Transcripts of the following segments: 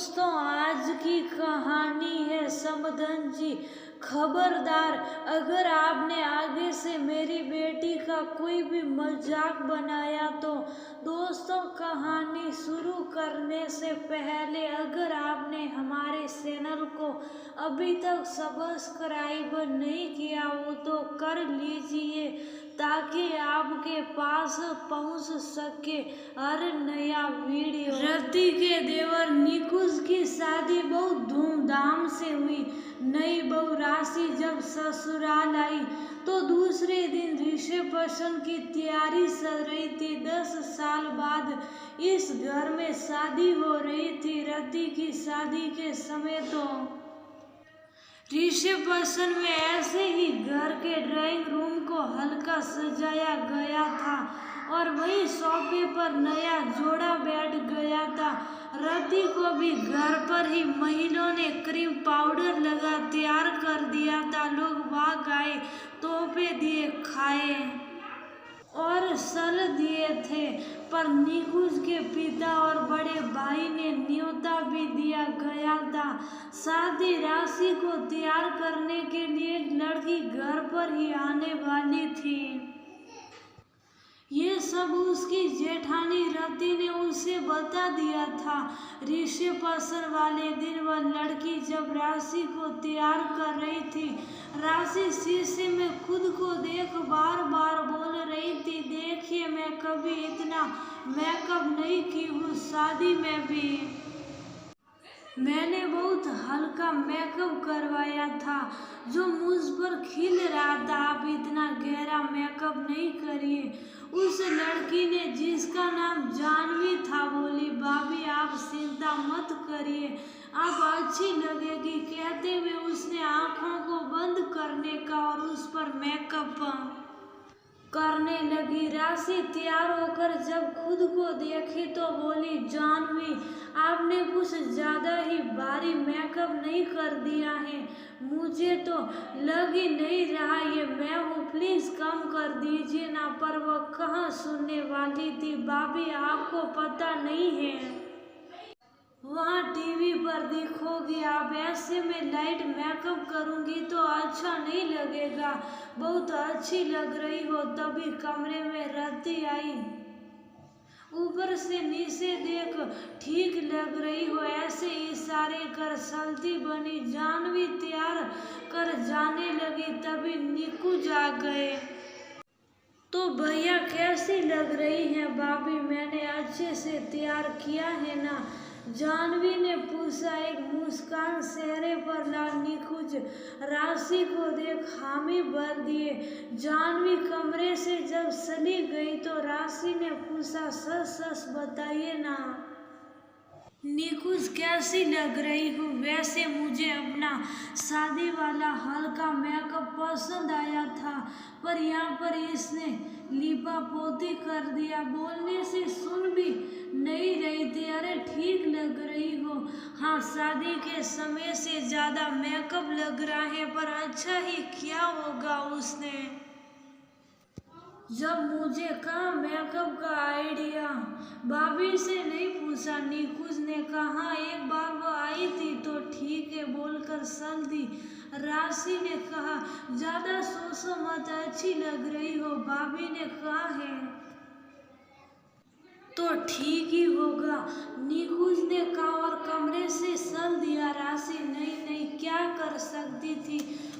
दोस्तों, आज की कहानी है समधन जी। खबरदार, अगर आपने आगे से मेरी बेटी का कोई भी मजाक बनाया तो। दोस्तों, कहानी शुरू करने से पहले अगर आपने हमारे चैनल को अभी तक सब्सक्राइब नहीं किया हो तो कर लीजिए, ताकि आपके पास पहुंच सके हर नया वीडियो। रति के देवर निकुंज की शादी बहुत धूमधाम से हुई। नई बहू राशि जब ससुराल आई तो दूसरे दिन रिसेप्शन की तैयारी चल रही थी। 10 साल बाद इस घर में शादी हो रही थी। रति की शादी के समय तो रिसेप्शन में ऐसे ही घर के ड्राइंग रूम को हल्का सजाया गया था और वही सोफे पर नया जोड़ा बैठ गया था। रति को भी घर पर ही महिलाओं ने क्रीम पाउडर लगा तैयार कर दिया था। लोग वहां गए, तोहफे दिए, खाए और सल दिए थे, पर निकुंज के पिता और बड़े भाई ने न्योता भी दिया गया था। शादी राशि को तैयार करने के लिए लड़की घर पर ही आने वाली थी। ये सब उसकी जेठानी रति ने उसे बता दिया था। रिसेप्शन वाले दिन वह लड़की जब राशि को तैयार कर रही थी, राशि शीशे में खुद को देख बार बार बोल रही थी, देखिए मैं कभी इतना मेकअप नहीं की हूँ, शादी में भी मैंने बहुत हल्का मेकअप करवाया था जो मुझ पर खिल रहा था, आप इतना गहरा मेकअप नहीं करिए। उस लड़की ने, जिसका नाम जानवी था, बोली, भाभी आप चिंता मत करिए, आप अच्छी लगेगी। कहते हुए उसने आंखों को बंद करने का और उस पर मेकअप करने लगी। राशि तैयार होकर जब खुद को देखी तो बोली, जानवी आपने कुछ ज्यादा ही भारी मेकअप नहीं कर दिया है, मुझे तो लग ही नहीं रहा ये मैं हूँ, प्लीज कम कर दीजिए ना। पर वह कहाँ सुनने वाली थी। भाभी आपको पता नहीं है, वहाँ टीवी पर दिखोगी आप, ऐसे में लाइट मेकअप करूंगी तो अच्छा नहीं लगेगा, बहुत अच्छी लग रही हो। तभी कमरे में रति आई। ऊपर से नीचे देख, ठीक लग रही हो, ऐसे इशारे कर चलती बनी। जानवी तैयार कर जाने लगी, तभी निकुंज आ गए। तो भैया कैसी लग रही हैं भाभी, मैंने अच्छे से तैयार किया है ना, जानवी ने पूछा। एक मुस्कान चेहरे पर ला निकुंज राशि को देख हामी भर दिए। जानवी कमरे से जब चली गई तो राशि ने पूछा, सच सच बताइए ना निकुंज कैसी लग रही हूँ। वैसे मुझे अपना शादी वाला हल्का मेकअप पसंद आया था, पर यहाँ पर इसने लिपा पोती कर दिया। बोलने से सुन भी नहीं रही थी। अरे ठीक लग रही हो, हाँ शादी के समय से ज्यादा मेकअप लग रहा है, पर अच्छा ही किया होगा उसने। जब मुझे कहा मेकअप का आइडिया, भाभी से नहीं पूछा, निकुंज ने कहा। एक बार वो आई थी तो ठीक है बोलकर चल दी। राशि ने कहा, ज्यादा सोचो मत, अच्छी लग रही हो। भाभी ने कहा है तो ठीक ही होगा, निकुंज ने कहा और कमरे से चल दिया। राशि नहीं नहीं क्या कर सकती थी,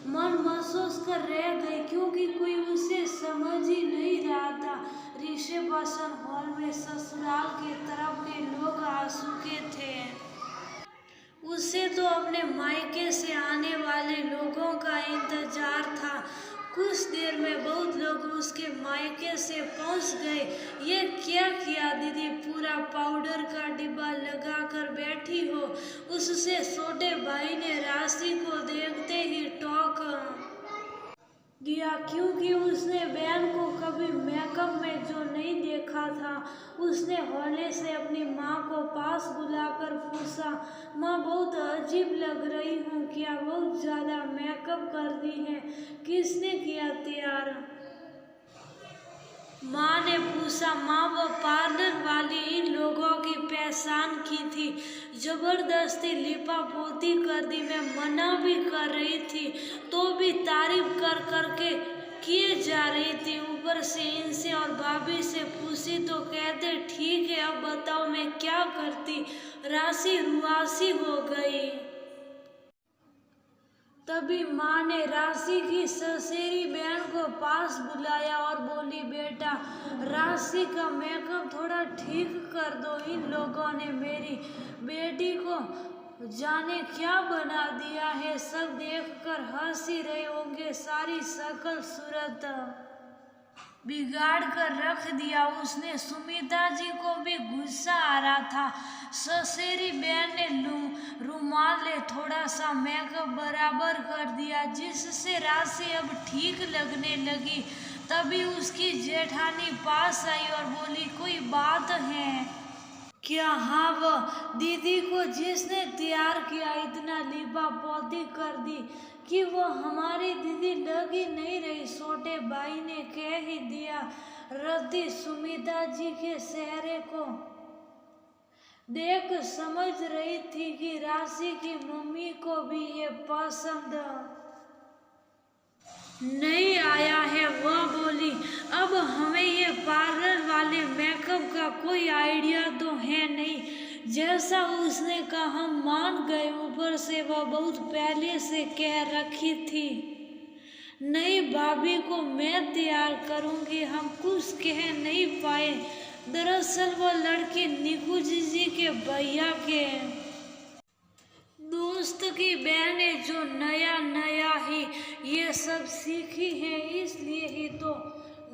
मन महसूस कर रह गई, क्योंकि कोई उसे समझ ही नहीं रहा था। रिसेप्शन हॉल में ससुराल के तरफ के लोग आ चुके थे। उसे तो अपने मायके से आने वाले लोगों का इंतजार था। कुछ देर में बहुत लोग उसके मायके से पहुंच गए। ये क्या किया दीदी, पूरा पाउडर का डिब्बा लगा कर बैठी हो, उससे छोटे भाई ने राशि को देखते ही टोक दिया, क्योंकि उसने बहन को कभी मेकअप में जो नहीं देखा था। उसने हौले से अपनी माँ को पास बुलाकर पूछा, माँ बहुत अजीब लग रही हूँ क्या, बहुत ज़्यादा मेकअप कर दी है, किसने किया तैयार। माँ ने पूछा, माँ वो पार्लर वाली इन लोगों की पहचान की थी जबरदस्ती लिपा पोती कर दी। मैं मना भी कर रही थी तो भी तारीफ कर करके किए जा रही थी। ऊपर से इनसे और भाभी से पूछी तो कहते ठीक है, अब बताओ मैं क्या करती। राशि रुआसी हो गई। तभी माँ ने राशि की ससेरी बहन को पास बुलाया और बोली, बेटा राशि का मेकअप थोड़ा ठीक कर दो। इन लोगों ने मेरी बेटी को जाने क्या बना दिया है। सब देखकर हंस ही रहे होंगे। सारी शक्ल सूरत बिगाड़ कर रख दिया उसने। सुमिता जी को भी गुस्सा आ रहा था। ससेरी बहन ने रुमाल ले थोड़ा सा मेकअप बराबर कर दिया, जिससे राशि अब ठीक लगने लगी। तभी उसकी जेठानी पास आई और बोली, कोई बात है क्या? हाँ, वो दीदी को जिसने तैयार किया इतना लिपा पोती कर दी कि वो हमारी दीदी लग ही नहीं रही। छोटे भाई ने कह ही दिया। रति सुमिता जी के चेहरे को देख समझ रही थी कि राशि की मम्मी को भी ये पसंद नहीं आया है। वह बोली, अब हमें ये पार्लर वाले मेकअप का कोई आइडिया तो है नहीं। जैसा उसने कहा हम मान गए। ऊपर से वह बहुत पहले से कह रखी थी, नहीं भाभी को मैं तैयार करूंगी। हम कुछ कह नहीं पाए। दरअसल वो लड़की निकू जी के भैया के दोस्त की बहन है, जो नया नया ही ये सब सीखी है। इसलिए ही तो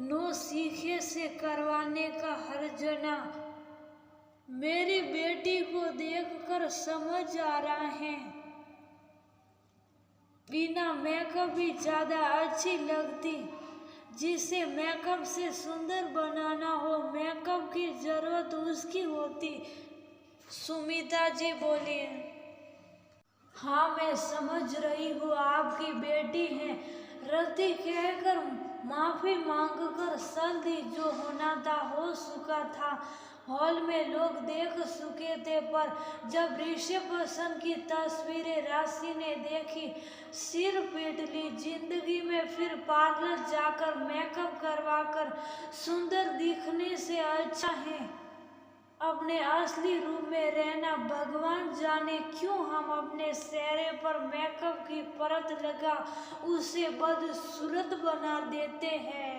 नो सीखे से करवाने का हर्जना मेरी बेटी को देखकर समझ आ रहा है। बिना मेकअप भी ज्यादा अच्छी लगती। जिसे मेकअप से सुंदर बनाना हो, मेकअप की जरूरत उसकी होती। सुमिता जी बोली, हाँ मैं समझ रही हूँ आपकी बेटी है। रति कहकर माफी मांगकर चल दी। जो होना था हो चुका था। हॉल में लोग देख चुके थे, पर जब रिसेप्शन की तस्वीरें राशि ने देखी सिर पीट ली। जिंदगी में फिर पार्लर जाकर मेकअप करवाकर सुंदर दिखने से अच्छा है अपने असली रूप में रहना। भगवान जाने क्यों हम अपने चेहरे पर मेकअप की परत लगा उसे बदसूरत बना देते हैं।